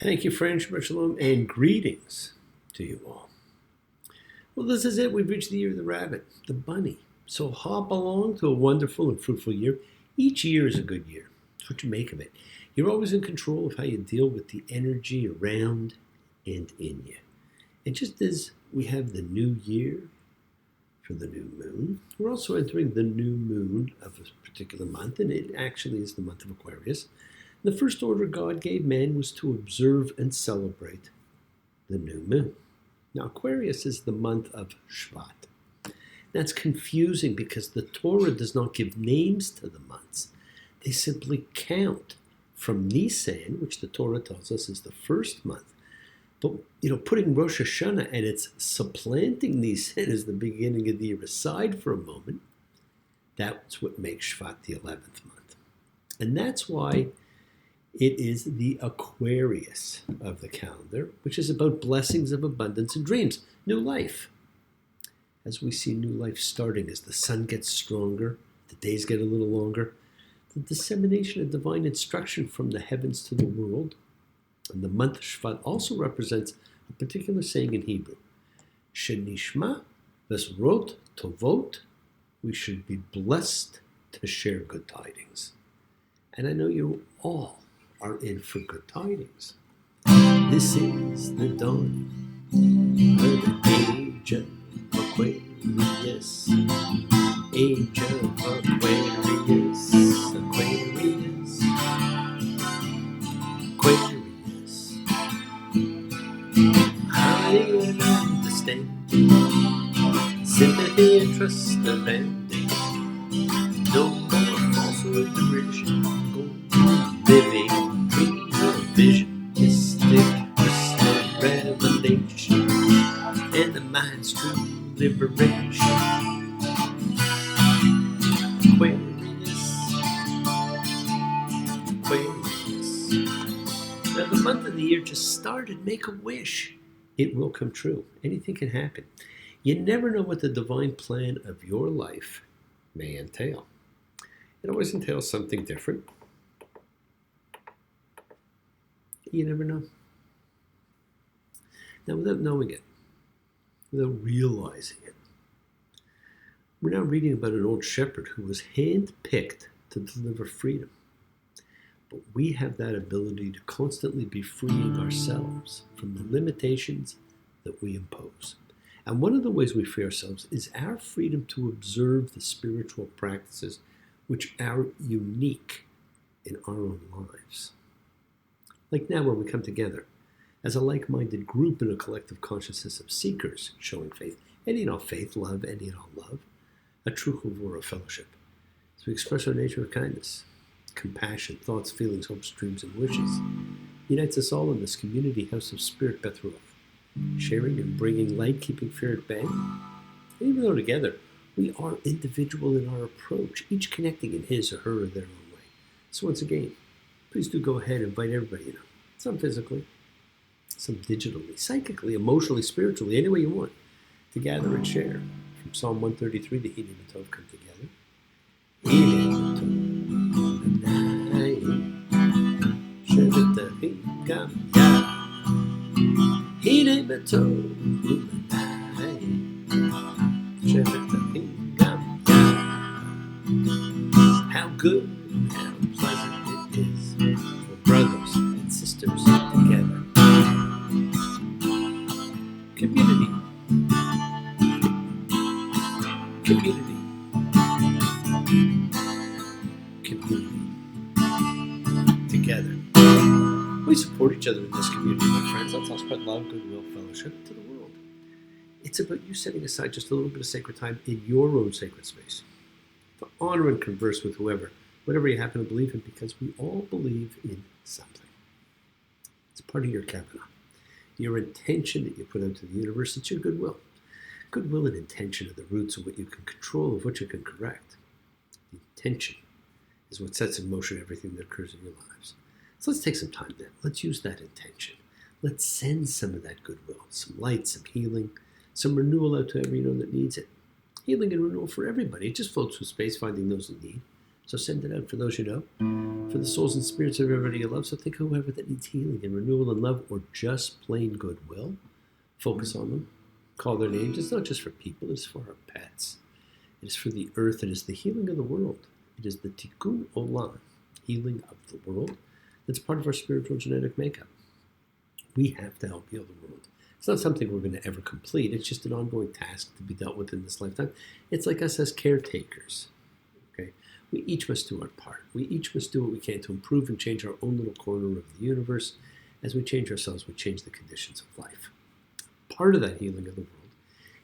Thank you, friends, Shalom, and greetings to you all. Well, this is it. We've reached the year of the rabbit, the bunny. So hop along to a wonderful and fruitful year. Each year is a good year. It's what you make of it. You're always in control of how you deal with the energy around and in you. And just as we have the new year for the new moon, we're also entering the new moon of a particular month, and it actually is the month of Aquarius. The first order God gave man was to observe and celebrate the new moon. Now, Aquarius is the month of Shvat. That's confusing because the Torah does not give names to the months. They simply count from Nisan, which the Torah tells us is the first month. But, putting Rosh Hashanah and its supplanting Nisan as the beginning of the year aside for a moment, that's what makes Shvat the 11th month. And that's why it is the Aquarius of the calendar, which is about blessings of abundance and dreams, new life. As we see new life starting, as the sun gets stronger, the days get a little longer, the dissemination of divine instruction from the heavens to the world. And the month of Shvat also represents a particular saying in Hebrew, Shenishma Vesrot Tovot, we should be blessed to share good tidings. And I know you all are in for good tidings. This is the dawn of the age of Aquarius. Age of Aquarius. Aquarius. Aquarius. I understand sympathy and trust abandon. No more falsehood, derision. Living vision, mystic, crystal revelation, and the mind's true liberation. Aquarius, Aquarius. Now the month of the year just started. Make a wish. It will come true. Anything can happen. You never know what the divine plan of your life may entail. It always entails something different. You never know. Now, without knowing it, without realizing it, we're now reading about an old shepherd who was hand-picked to deliver freedom. But we have that ability to constantly be freeing ourselves from the limitations that we impose. And one of the ways we free ourselves is our freedom to observe the spiritual practices which are unique in our own lives. Like now when we come together as a like-minded group in a collective consciousness of seekers showing faith, any and all faith, love, any and all love, a true chavur of fellowship. So we express our nature of kindness, compassion, thoughts, feelings, hopes, dreams, and wishes. Unites us all in this community house of spirit Beth Ruach, sharing and bringing light, keeping fear at bay. And even though together we are individual in our approach, each connecting in his or her or their own way. So once again, please do go ahead and invite everybody, some physically, some digitally, psychically, emotionally, spiritually, any way you want, to gather and share. From Psalm 133, the Hine Matov come together. Hine Matov, how good, how pleasant it is for brothers and sisters together. Community. Community. Community. Together. We support each other in this community, my friends. Let's all spread love, goodwill, fellowship to the world. It's about you setting aside just a little bit of sacred time in your own sacred space to honor and converse with whatever you happen to believe in, because we all believe in something. It's part of your kavanah, your intention that you put out to the universe. It's your goodwill. Goodwill and intention are the roots of what you can control, of what you can correct. The intention is what sets in motion everything that occurs in your lives. So let's take some time then. Let's use that intention. Let's send some of that goodwill, some light, some healing, some renewal out to everyone that needs it. Healing and renewal for everybody. It just floats through space, finding those in need. So send it out for those you know, for the souls and spirits of everybody you love. So think of whoever that needs healing and renewal and love, or just plain goodwill. Focus on them. Call their names. It's not just for people, it's for our pets. It is for the earth. It is the healing of the world. It is the tikkun olam, healing of the world. That's part of our spiritual genetic makeup. We have to help heal the world. It's not something we're going to ever complete. It's just an ongoing task to be dealt with in this lifetime. It's like us as caretakers. Okay, we each must do our part. We each must do what we can to improve and change our own little corner of the universe. As we change ourselves, we change the conditions of life. Part of that healing of the world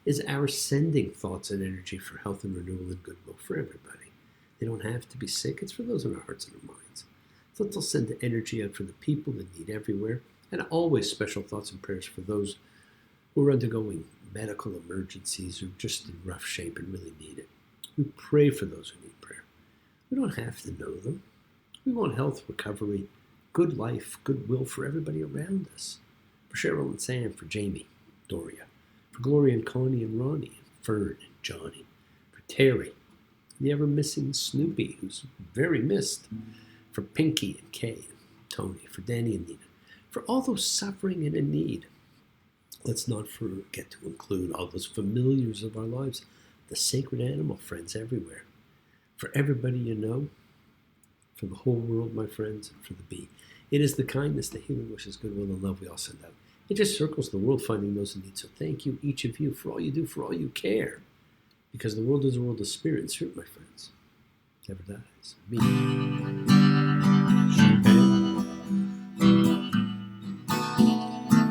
is our sending thoughts and energy for health and renewal and goodwill for everybody. They don't have to be sick. It's for those in our hearts and our minds. So let's all send the energy out for the people in need everywhere, and always special thoughts and prayers for those who are undergoing medical emergencies or just in rough shape and really need it. We pray for those who need prayer. We don't have to know them. We want health, recovery, good life, goodwill for everybody around us. For Cheryl and Sam, for Jamie, Doria, for Gloria and Connie and Ronnie, and Fern and Johnny, for Terry, the ever-missing Snoopy, who's very missed, for Pinky and Kay and Tony, for Danny and Nina, for all those suffering and in need. Let's not forget to include all those familiars of our lives, the sacred animal friends everywhere, for everybody you know, for the whole world, my friends, and for the bee. It is the kindness, the healing wishes, goodwill, and love we all send out. It just circles the world, finding those in need. So thank you, each of you, for all you do, for all you care. Because the world is a world of spirit, and spirit, my friends, never dies. Me.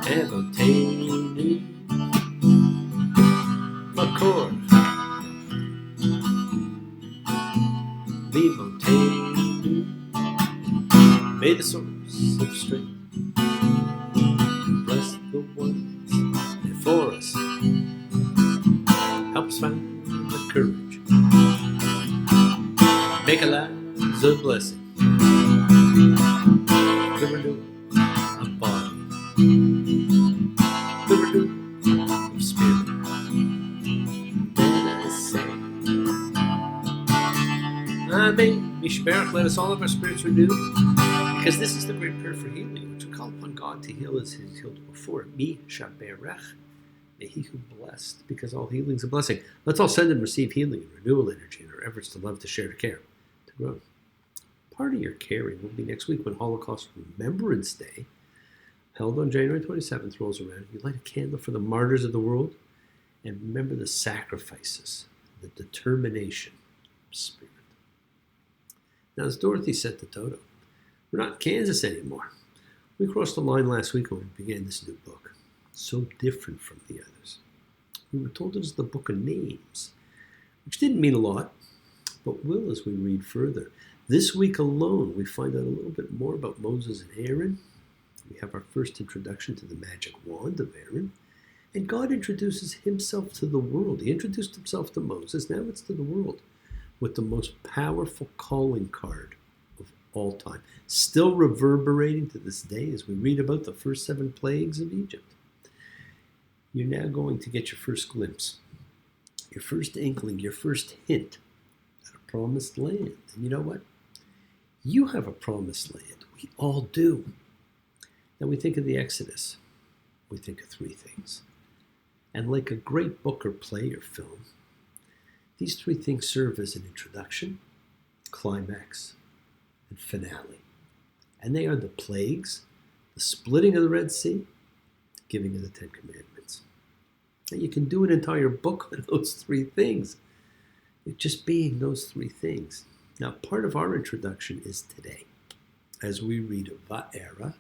Evotani Makor Vivotani. May the source of strength bless the ones before us. Help us find the courage. Make our lives a blessing. The renewal of body. The renewal of spirit. Then I say, Amen. Mishperach, let us all of our spirits renewed. Because this is the great prayer for healing, which we call upon God to heal as He's healed before. Mi shaberech, may He who blessed, because all healing is a blessing. Let's all send and receive healing and renewal energy in our efforts to love, to share, to care, to grow. Part of your caring will be next week when Holocaust Remembrance Day, held on January 27th, rolls around. You light a candle for the martyrs of the world and remember the sacrifices, the determination of spirit. Now, as Dorothy said to Toto, we're not in Kansas anymore. We crossed the line last week when we began this new book. So different from the others. We were told it was the book of names, which didn't mean a lot, but will as we read further. This week alone, we find out a little bit more about Moses and Aaron. We have our first introduction to the magic wand of Aaron. And God introduces himself to the world. He introduced himself to Moses. Now it's to the world with the most powerful calling card of all time, still reverberating to this day as we read about the first 7 plagues of Egypt. You're now going to get your first glimpse, your first inkling, your first hint at a promised land. And you know what? You have a promised land. We all do. Now we think of the Exodus. We think of 3 things. And like a great book or play or film, these 3 things serve as an introduction, climax, and finale. And they are the plagues, the splitting of the Red Sea, the giving of the 10 Commandments. And you can do an entire book on those 3 things. It just being those 3 things. Now, part of our introduction is today, as we read Va'era,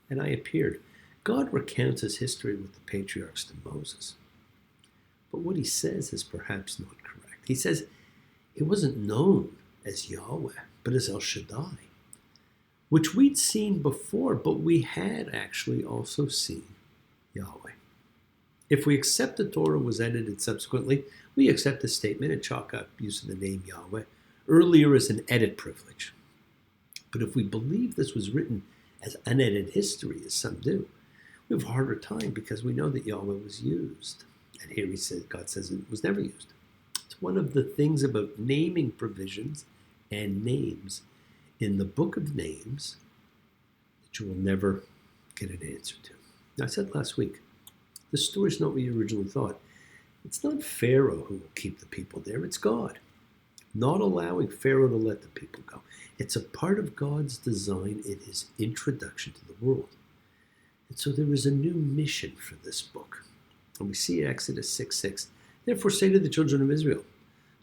and I appeared. God recounts his history with the patriarchs to Moses. But what he says is perhaps not correct. He says he wasn't known as Yahweh, but as El Shaddai, which we'd seen before, but we had actually also seen Yahweh. If we accept the Torah was edited subsequently, we accept the statement and chalk up use of the name Yahweh earlier as an edit privilege. But if we believe this was written as unedited history, as some do, we have a harder time because we know that Yahweh was used. And here God says it was never used. It's one of the things about naming provisions and names in the book of names that you will never get an answer to. Now, I said last week, the story is not what you originally thought. It's not Pharaoh who will keep the people there, it's God. Not allowing Pharaoh to let the people go. It's a part of God's design in his introduction to the world. And so there is a new mission for this book. And we see Exodus 6:6. Therefore say to the children of Israel,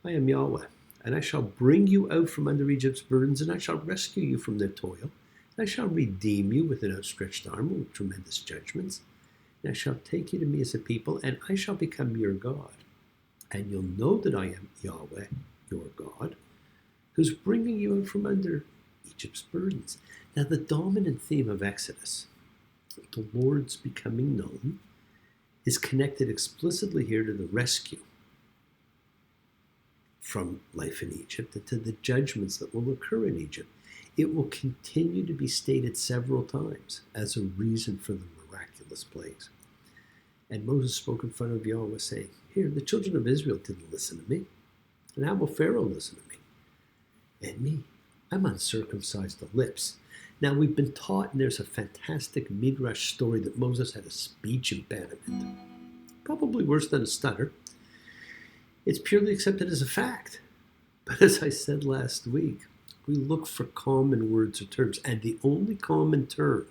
I am Yahweh, and I shall bring you out from under Egypt's burdens, and I shall rescue you from their toil. I shall redeem you with an outstretched arm and with tremendous judgments. And I shall take you to me as a people, and I shall become your God. And you'll know that I am Yahweh, your God, who's bringing you out from under Egypt's burdens. Now, the dominant theme of Exodus, the Lord's becoming known, is connected explicitly here to the rescue from life in Egypt and to the judgments that will occur in Egypt. It will continue to be stated several times as a reason for the miraculous plagues. And Moses spoke in front of Yahweh, saying, Here, the children of Israel didn't listen to me. And how will Pharaoh listen to me? And me, I'm uncircumcised of lips. Now, we've been taught, and there's a fantastic Midrash story that Moses had a speech impediment. Probably worse than a stutter. It's purely accepted as a fact. But as I said last week, we look for common words or terms, and the only common term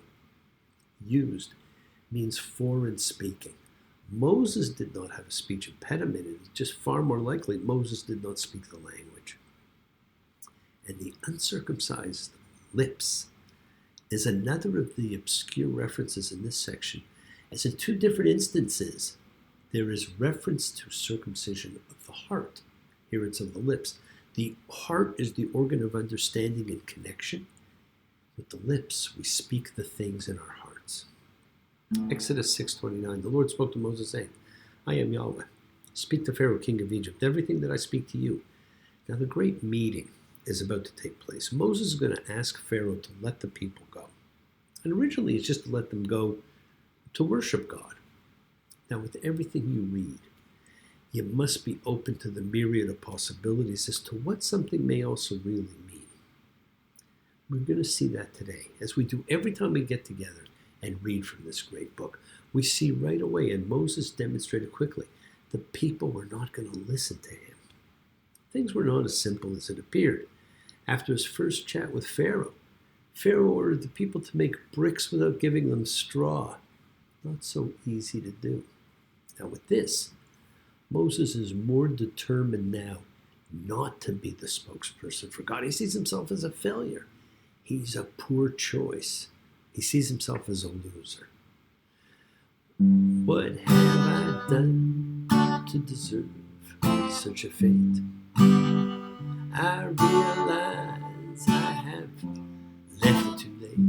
used means foreign speaking. Moses did not have a speech impediment. It's just far more likely Moses did not speak the language. And the uncircumcised lips is another of the obscure references in this section, as in two different instances, there is reference to circumcision of the heart. Here it's of the lips. The heart is the organ of understanding and connection. With the lips, we speak the things in our hearts. Exodus 6:29, the Lord spoke to Moses, saying, I am Yahweh. Speak to Pharaoh, king of Egypt, everything that I speak to you. Now the great meeting is about to take place. Moses is going to ask Pharaoh to let the people go. And originally it's just to let them go to worship God. Now with everything you read, you must be open to the myriad of possibilities as to what something may also really mean. We're going to see that today, as we do every time we get together and read from this great book. We see right away, and Moses demonstrated quickly, the people were not going to listen to him. Things were not as simple as it appeared. After his first chat with Pharaoh, Pharaoh ordered the people to make bricks without giving them straw. Not so easy to do. Now with this, Moses is more determined now not to be the spokesperson for God. He sees himself as a failure. He's a poor choice. He sees himself as a loser. What have I done to deserve such a fate? I realize I have left it too late.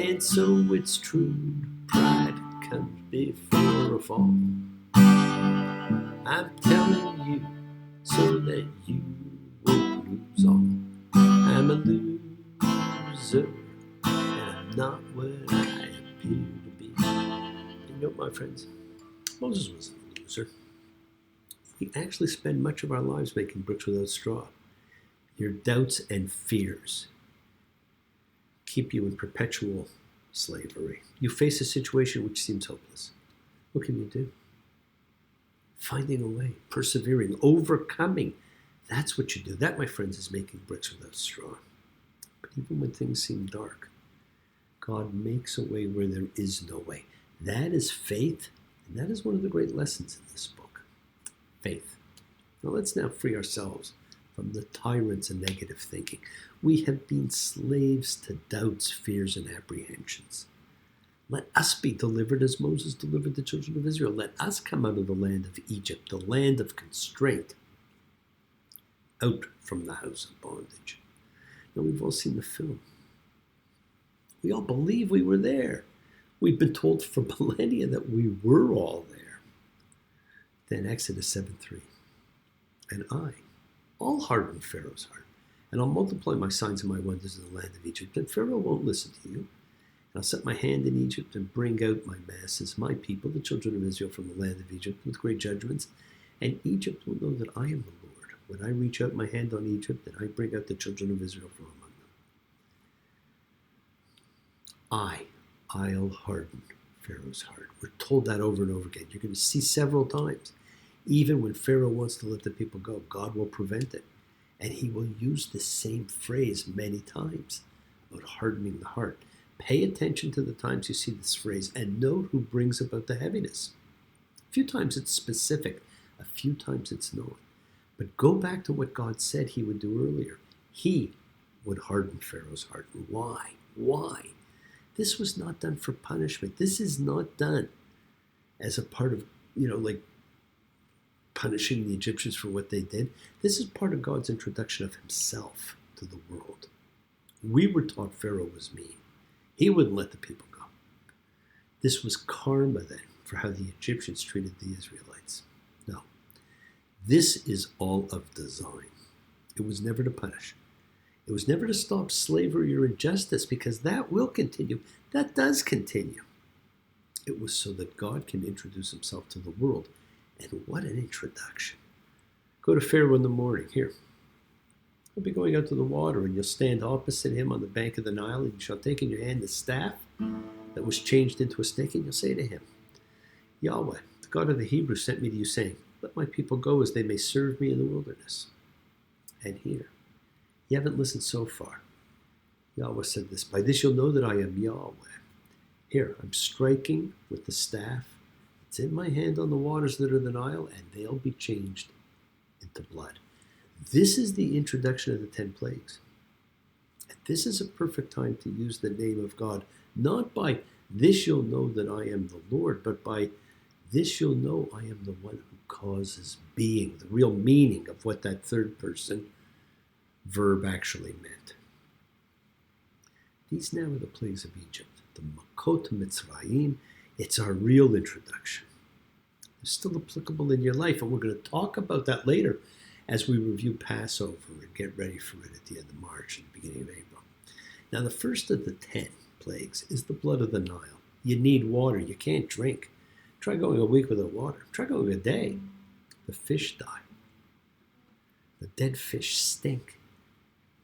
And so it's true, pride comes before a fall. I'm telling you so that you won't lose all. I'm a loser, and I'm not what I appear to be. You know, my friends, Moses wasn't a loser. We actually spend much of our lives making bricks without straw. Your doubts and fears keep you in perpetual slavery. You face a situation which seems hopeless. What can you do? Finding a way, persevering, overcoming. That's what you do. That, my friends, is making bricks without straw. But even when things seem dark, God makes a way where there is no way. That is faith, and that is one of the great lessons in this book. Faith. Now let's now free ourselves from the tyrants and negative thinking. We have been slaves to doubts, fears, and apprehensions. Let us be delivered as Moses delivered the children of Israel. Let us come out of the land of Egypt, the land of constraint, out from the house of bondage. Now, we've all seen the film. We all believe we were there. We've been told for millennia that we were all there. Then Exodus 7:3. And I'll harden Pharaoh's heart, and I'll multiply my signs and my wonders in the land of Egypt. And Pharaoh won't listen to you. And I'll set my hand in Egypt and bring out my masses, my people, the children of Israel, from the land of Egypt with great judgments. And Egypt will know that I am the Lord. When I reach out my hand on Egypt, and I bring out the children of Israel from among them. I'll harden Pharaoh's heart. We're told that over and over again. You're going to see several times. Even when Pharaoh wants to let the people go, God will prevent it. And he will use the same phrase many times about hardening the heart. Pay attention to the times you see this phrase and note who brings about the heaviness. A few times it's specific, a few times it's not. But go back to what God said he would do earlier. He would harden Pharaoh's heart. Why? Why? This was not done for punishment. This is not done as a part of, like punishing the Egyptians for what they did. This is part of God's introduction of himself to the world. We were taught Pharaoh was mean. He wouldn't let the people go. This was karma then for how the Egyptians treated the Israelites. No. This is all of design. It was never to punish. It was never to stop slavery or injustice, because that will continue. That does continue. It was so that God can introduce himself to the world. And what an introduction. Go to Pharaoh in the morning. Here. You'll be going out to the water, and you'll stand opposite him on the bank of the Nile, and you shall take in your hand the staff that was changed into a snake, and you'll say to him, Yahweh, the God of the Hebrews, sent me to you, saying, let my people go as they may serve me in the wilderness. And here, you haven't listened so far. Yahweh said this, by this you'll know that I am Yahweh. Here, I'm striking with the staff. It's in my hand on the waters that are the Nile, and they'll be changed into blood. This is the introduction of the 10 plagues. And this is a perfect time to use the name of God, not by this you'll know that I am the Lord, but by this you'll know I am the one who causes being, the real meaning of what that third person verb actually meant. These now are the plagues of Egypt, the Makot Mitzrayim. It's our real introduction. It's still applicable in your life, and we're going to talk about that later as we review Passover and get ready for it at the end of March and the beginning of April. Now, the first of the 10 plagues is the blood of the Nile. You need water. You can't drink. Try going a week without water. Try going a day. The fish die. The dead fish stink.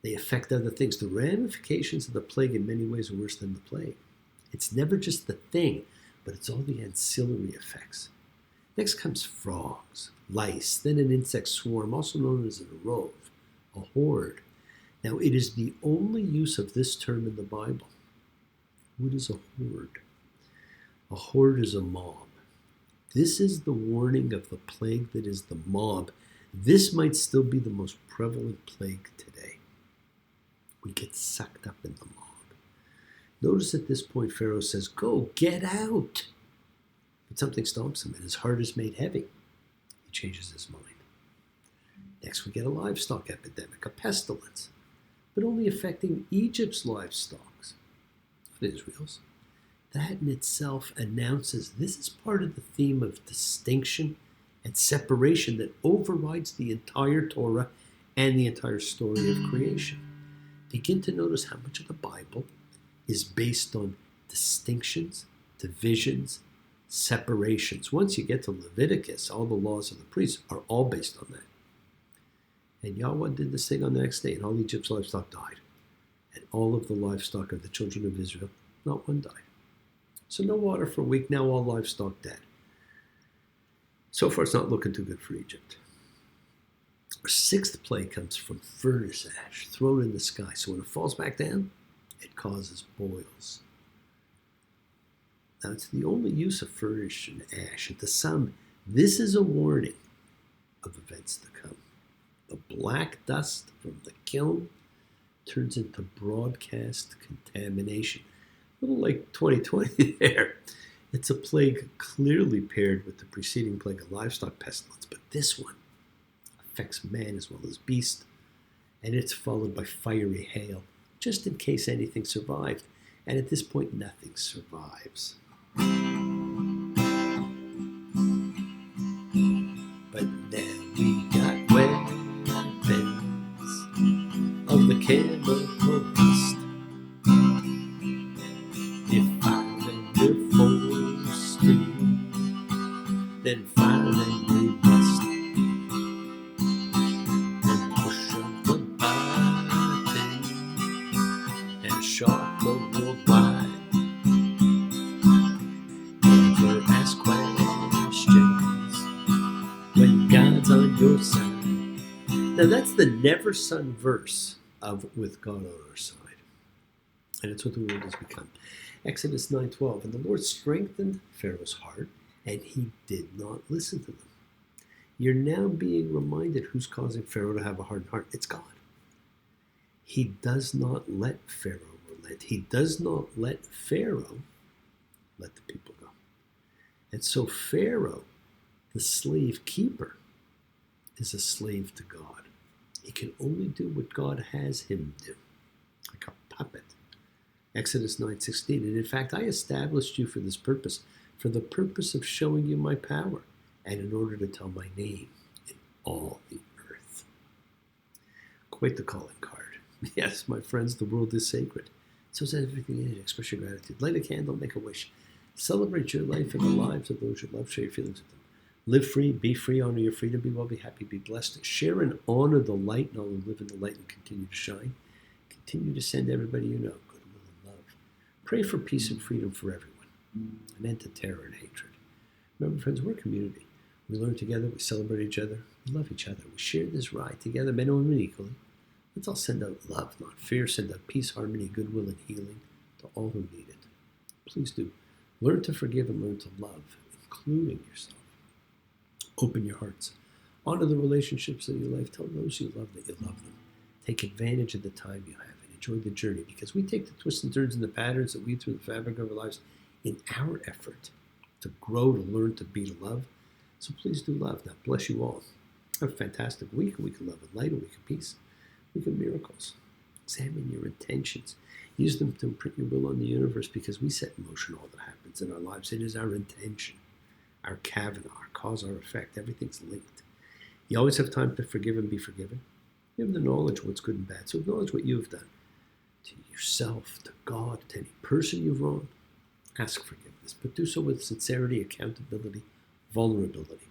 They affect other things. The ramifications of the plague in many ways are worse than the plague. It's never just the thing, but it's all the ancillary effects. Next comes frogs, lice, then an insect swarm, also known as a rove, a horde. Now, it is the only use of this term in the Bible. What is a horde? A horde is a mob. This is the warning of the plague that is the mob. This might still be the most prevalent plague today. We get sucked up in the mob. Notice at this point, Pharaoh says, go, get out. But something stops him, and his heart is made heavy. He changes his mind. Next, we get a livestock epidemic, a pestilence, but only affecting Egypt's livestock, not Israel's. That in itself announces this is part of the theme of distinction and separation that overrides the entire Torah and the entire story of creation. Begin to notice how much of the Bible is based on distinctions, divisions, separations. Once you get to Leviticus, all the laws of the priests are all based on that. And Yahweh did this thing on the next day, and all Egypt's livestock died. And all of the livestock of the children of Israel, not one died. So no water for a week, now all livestock dead. So far, it's not looking too good for Egypt. Our sixth plague comes from furnace ash thrown in the sky. So when it falls back down, it causes boils. Now, it's the only use of furnace and ash. And to some, this is a warning of events to come. The black dust from the kiln turns into broadcast contamination. A little like 2020 there. It's a plague clearly paired with the preceding plague of livestock pestilence, but this one affects man as well as beast, and it's followed by fiery hail, just in case anything survived. And at this point, nothing survives. But then we got weapons of the chemical beast. If fighting we're forced to, then fighting we must. Now that's the never sung verse of with God on our side. And it's what the world has become. Exodus 9:12, and the Lord strengthened Pharaoh's heart, and he did not listen to them. You're now being reminded who's causing Pharaoh to have a hardened heart. It's God. He does not let Pharaoh relent. He does not let Pharaoh let the people go. And so Pharaoh, the slave keeper, is a slave to God. He can only do what God has him do, like a puppet. Exodus 9:16, and in fact, I established you for this purpose, for the purpose of showing you my power, and in order to tell my name in all the earth. Quite the calling card. Yes, my friends, the world is sacred. So is everything in it. Express your gratitude. Light a candle, make a wish. Celebrate your life and the lives of those you love. Share your feelings with them. Live free, be free, honor your freedom, be well, be happy, be blessed. Share and honor the light, and all who live in the light and continue to shine. Continue to send everybody you know goodwill and love. Pray for peace and freedom for everyone. An end to terror and hatred. Remember, friends, we're a community. We learn together, we celebrate each other, we love each other. We share this ride together, men and women equally. Let's all send out love, not fear. Send out peace, harmony, goodwill, and healing to all who need it. Please do. Learn to forgive and learn to love, including yourself. Open your hearts. Honor the relationships of your life. Tell those you love that you love them. Take advantage of the time you have and enjoy the journey, because we take the twists and turns and the patterns that weave through the fabric of our lives in our effort to grow, to learn, to be, to love. So please do love. Now, bless you all. Have a fantastic week, a week of love and light, a week of peace, a week of miracles. Examine your intentions. Use them to imprint your will on the universe, because we set in motion all that happens in our lives. It is our intention, our Kavanaugh, our cause, our effect. Everything's linked. You always have time to forgive and be forgiven. You have the knowledge of what's good and bad. So acknowledge what you have done to yourself, to God, to any person you've wronged. Ask forgiveness, but do so with sincerity, accountability, vulnerability.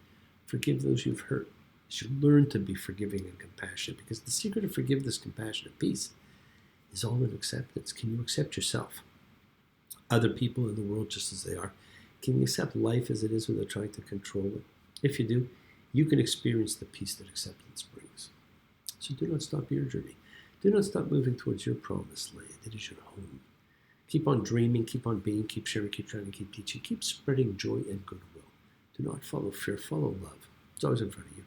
Forgive those you've hurt. You should learn to be forgiving and compassionate, because the secret of forgiveness, compassion, and peace is all in acceptance. Can you accept yourself, other people in the world just as they are? Can you accept life as it is without trying to control it? If you do, you can experience the peace that acceptance brings. So do not stop your journey. Do not stop moving towards your promised land. It is your home. Keep on dreaming, keep on being, keep sharing, keep trying, keep teaching, keep spreading joy and goodwill. Do not follow fear, follow love. It's always in front of you.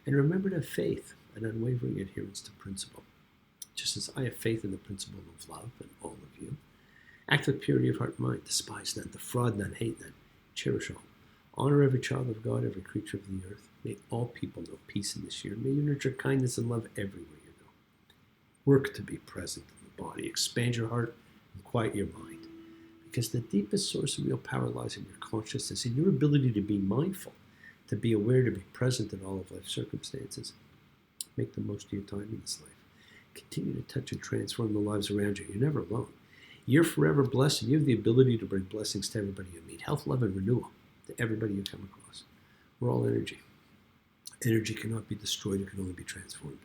And remember to have faith and unwavering adherence to principle. Just as I have faith in the principle of love in all of you. Act with purity of heart and mind. Despise none, defraud none, hate none. Cherish all. Honor every child of God, every creature of the earth. May all people know peace in this year. May you nurture kindness and love everywhere you go. Work to be present in the body. Expand your heart and quiet your mind. Because the deepest source of real power lies in your consciousness, in your ability to be mindful, to be aware, to be present in all of life's circumstances. Make the most of your time in this life. Continue to touch and transform the lives around you. You're never alone. You're forever blessed, and you have the ability to bring blessings to everybody you meet. Health, love, and renewal to everybody you come across. We're all energy. Energy cannot be destroyed. It can only be transformed.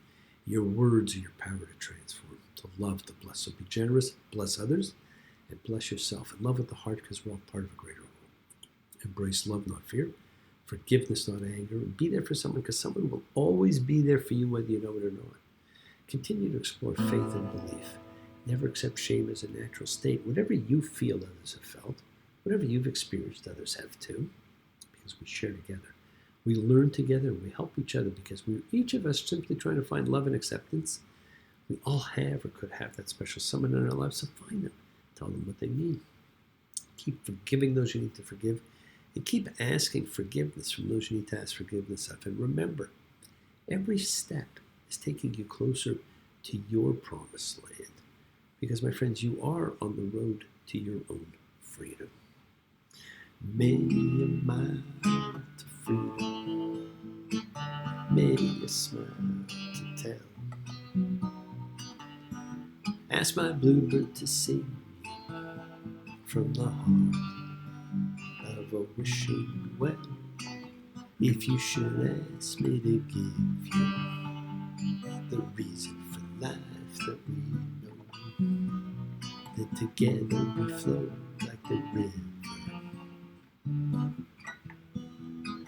Your words are your power to transform, to love, to bless. So be generous, bless others, and bless yourself. And love with the heart, because we're all part of a greater whole. Embrace love, not fear. Forgiveness, not anger. And be there for someone, because someone will always be there for you whether you know it or not. Continue to explore faith and belief. Never accept shame as a natural state. Whatever you feel others have felt, whatever you've experienced others have too, because we share together. We learn together and we help each other, because we're each of us simply trying to find love and acceptance. We all have or could have that special someone in our lives, so find them. Tell them what they mean. Keep forgiving those you need to forgive, and keep asking forgiveness from those you need to ask forgiveness of. And remember, every step is taking you closer to your promised land. Because, my friends, you are on the road to your own freedom. Many a mile to freedom, many a smile to tell. Ask my bluebird to sing from the heart of a wishing well. If you should ask me to give you the reason for life that we know, that together we flow like the river,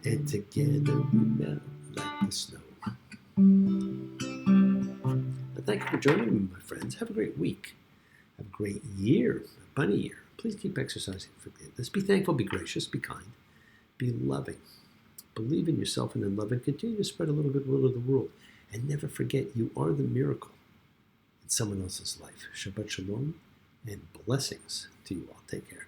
and together we melt like the snow. for joining me, my friends. Have a great week. Have a great year, a bunny year. Please keep exercising forgiveness. Be thankful, be gracious, be kind, be loving. Believe in yourself and in love, and continue to spread a little goodwill to the world. And never forget, you are the miracle in someone else's life. Shabbat shalom and blessings to you all. Take care.